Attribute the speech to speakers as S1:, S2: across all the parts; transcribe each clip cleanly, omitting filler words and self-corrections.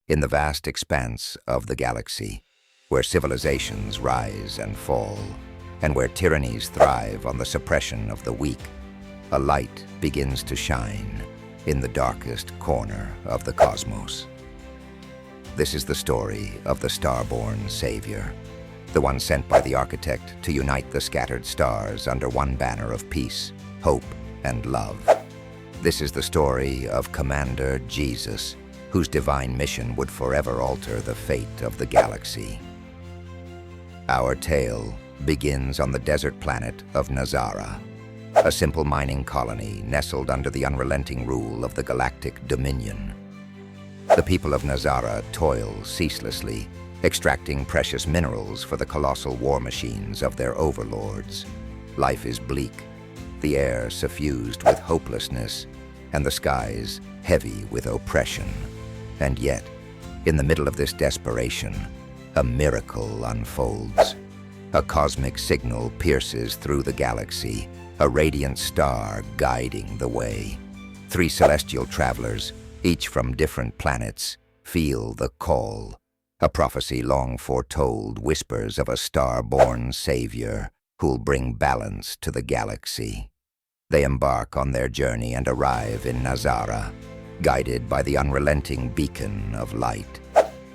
S1: in the vast expanse of the galaxy, where civilizations rise and fall, and where tyrannies thrive on the suppression of the weak, a light begins to shine in the darkest corner of the cosmos. This is the story of the star-born Savior, the one sent by the architect to unite the scattered stars under one banner of peace, hope, and love. This is the story of Commander Jesus, whose divine mission would forever alter the fate of the galaxy. Our tale begins on the desert planet of Nazara, a simple mining colony nestled under the unrelenting rule of the Galactic Dominion. The people of Nazara toil ceaselessly, extracting precious minerals for the colossal war machines of their overlords. Life is bleak, the air suffused with hopelessness, and the skies heavy with oppression. And yet, in the middle of this desperation, a miracle unfolds. A cosmic signal pierces through the galaxy, a radiant star guiding the way. Three celestial travelers, each from different planets, feel the call. A prophecy long foretold whispers of a star-born savior who'll bring balance to the galaxy. They embark on their journey and arrive in Nazara, guided by the unrelenting beacon of light.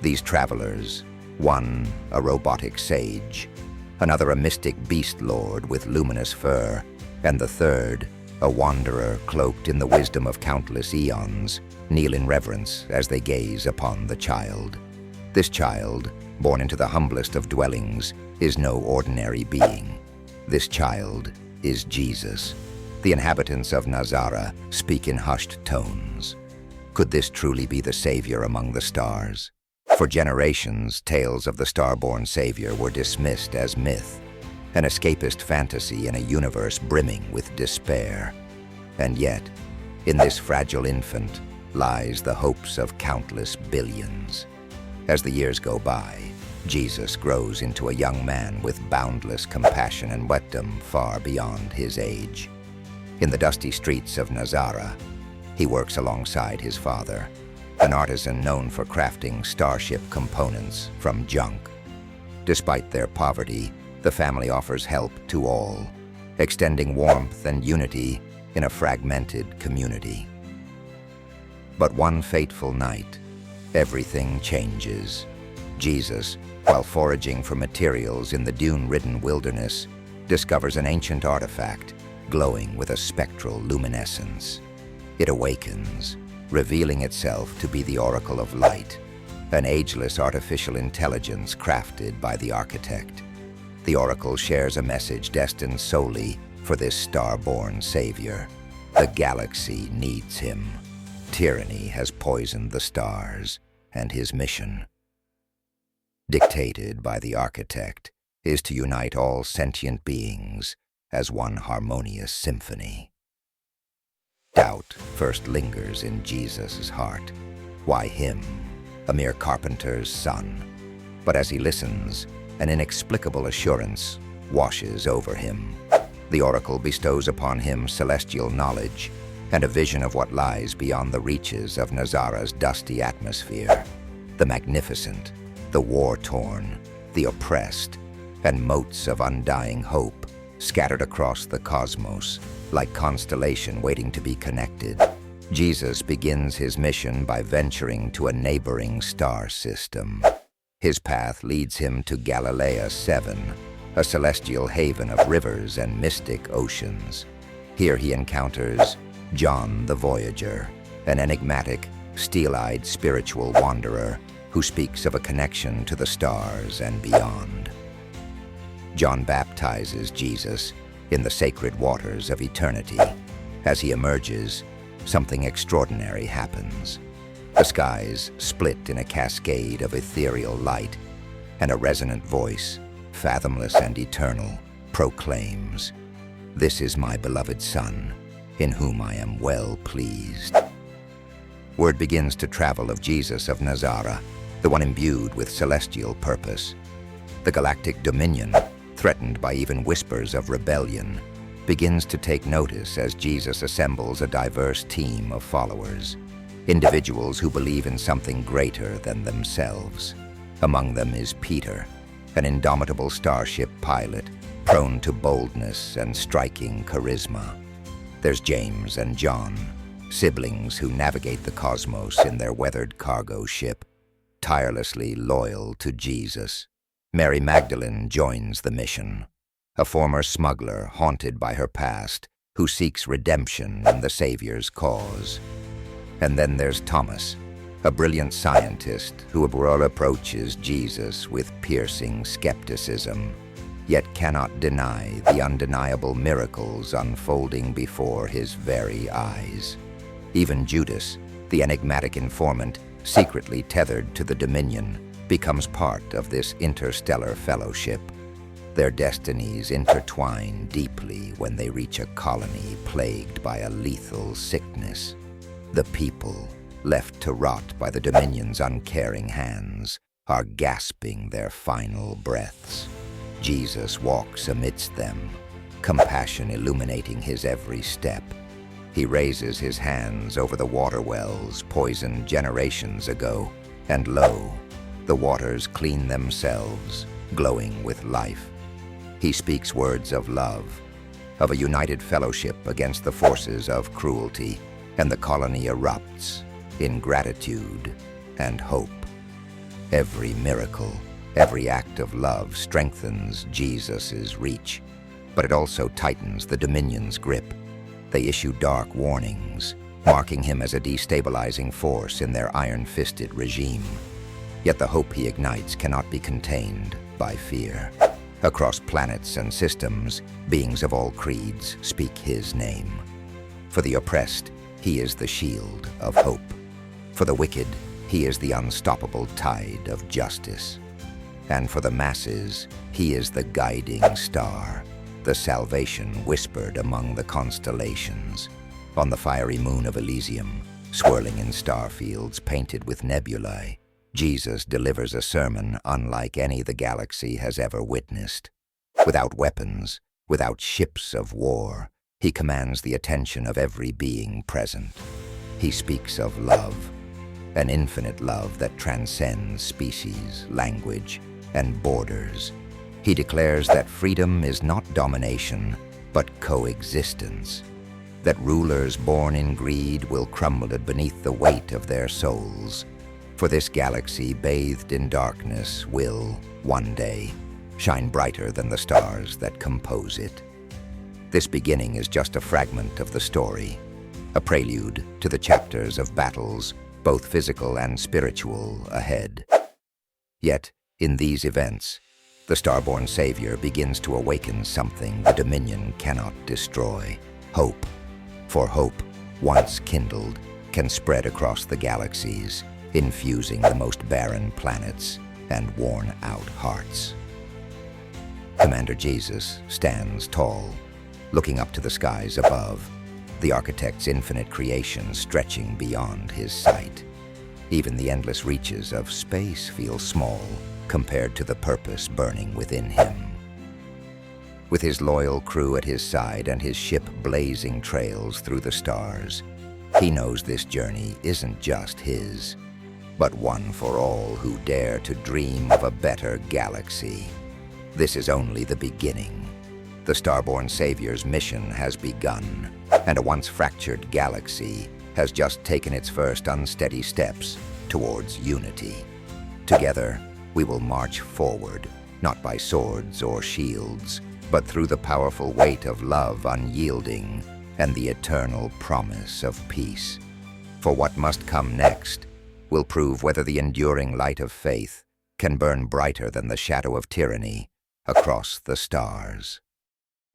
S1: These travelers, one a robotic sage, another a mystic beast lord with luminous fur, and the third a wanderer cloaked in the wisdom of countless eons, kneel in reverence as they gaze upon the child. This child, born into the humblest of dwellings, is no ordinary being. This child is Jesus. The inhabitants of Nazara speak in hushed tones. Could this truly be the Savior among the stars? For generations, tales of the star-born Savior were dismissed as myth, an escapist fantasy in a universe brimming with despair. And yet, in this fragile infant lies the hopes of countless billions. As the years go by, Jesus grows into a young man with boundless compassion and wisdom far beyond his age. In the dusty streets of Nazara, he works alongside his father, an artisan known for crafting starship components from junk. Despite their poverty, the family offers help to all, extending warmth and unity in a fragmented community. But one fateful night, everything changes. Jesus, while foraging for materials in the dune-ridden wilderness, discovers an ancient artifact glowing with a spectral luminescence. It awakens, revealing itself to be the Oracle of Light, an ageless artificial intelligence crafted by the architect. The Oracle shares a message destined solely for this star-born savior. The galaxy needs him. Tyranny has poisoned the stars, and his mission, dictated by the architect, is to unite all sentient beings as one harmonious symphony. Doubt first lingers in Jesus' heart. Why him, a mere carpenter's son? But as he listens, an inexplicable assurance washes over him. The oracle bestows upon him celestial knowledge and a vision of what lies beyond the reaches of Nazara's dusty atmosphere. The magnificent, the war-torn, the oppressed, and motes of undying hope scattered across the cosmos, like constellation waiting to be connected. Jesus begins his mission by venturing to a neighboring star system. His path leads him to Galilea 7, a celestial haven of rivers and mystic oceans. Here he encounters John the Voyager, an enigmatic, steel-eyed spiritual wanderer who speaks of a connection to the stars and beyond. John baptizes Jesus in the sacred waters of eternity. As he emerges, something extraordinary happens. The skies split in a cascade of ethereal light, and a resonant voice, fathomless and eternal, proclaims, "This is my beloved Son, in whom I am well pleased." Word begins to travel of Jesus of Nazara, the one imbued with celestial purpose. The Galactic Dominion, threatened by even whispers of rebellion, begins to take notice as Jesus assembles a diverse team of followers. individuals who believe in something greater than themselves. Among them is Peter, an indomitable starship pilot, prone to boldness and striking charisma. There's James and John, siblings who navigate the cosmos in their weathered cargo ship, tirelessly loyal to Jesus. Mary Magdalene joins the mission, a former smuggler haunted by her past who seeks redemption in the Savior's cause. And then there's Thomas, a brilliant scientist who approaches Jesus with piercing skepticism, yet cannot deny the undeniable miracles unfolding before his very eyes. Even Judas, the enigmatic informant secretly tethered to the Dominion, becomes part of this interstellar fellowship. Their destinies intertwine deeply when they reach a colony plagued by a lethal sickness. The people, left to rot by the Dominion's uncaring hands, are gasping their final breaths. Jesus walks amidst them, compassion illuminating his every step. He raises his hands over the water wells poisoned generations ago, and lo, the waters clean themselves, glowing with life. He speaks words of love, of a united fellowship against the forces of cruelty, and the colony erupts in gratitude and hope. Every miracle, every act of love strengthens Jesus' reach, but it also tightens the Dominion's grip. They issue dark warnings, marking him as a destabilizing force in their iron-fisted regime. Yet the hope he ignites cannot be contained by fear. Across planets and systems, beings of all creeds speak his name. For the oppressed, he is the shield of hope. For the wicked, he is the unstoppable tide of justice. And for the masses, he is the guiding star, the salvation whispered among the constellations. On the fiery moon of Elysium, swirling in star fields painted with nebulae, Jesus delivers a sermon unlike any the galaxy has ever witnessed. Without weapons, without ships of war, he commands the attention of every being present. He speaks of love, an infinite love that transcends species, language, and borders. He declares that freedom is not domination, but coexistence, that rulers born in greed will crumble beneath the weight of their souls. For this galaxy bathed in darkness will, one day, shine brighter than the stars that compose it. This beginning is just a fragment of the story, a prelude to the chapters of battles, both physical and spiritual, ahead. Yet, in these events, the starborn Savior begins to awaken something the Dominion cannot destroy: hope. For hope, once kindled, can spread across the galaxies, infusing the most barren planets and worn-out hearts. Commander Jesus stands tall, looking up to the skies above, the architect's infinite creation stretching beyond his sight. Even the endless reaches of space feel small compared to the purpose burning within him. With his loyal crew at his side and his ship blazing trails through the stars, he knows this journey isn't just his, but one for all who dare to dream of a better galaxy. This is only the beginning. The starborn Savior's mission has begun, and a once fractured galaxy has just taken its first unsteady steps towards unity. Together, we will march forward, not by swords or shields, but through the powerful weight of love unyielding and the eternal promise of peace. For what must come next will prove whether the enduring light of faith can burn brighter than the shadow of tyranny across the stars.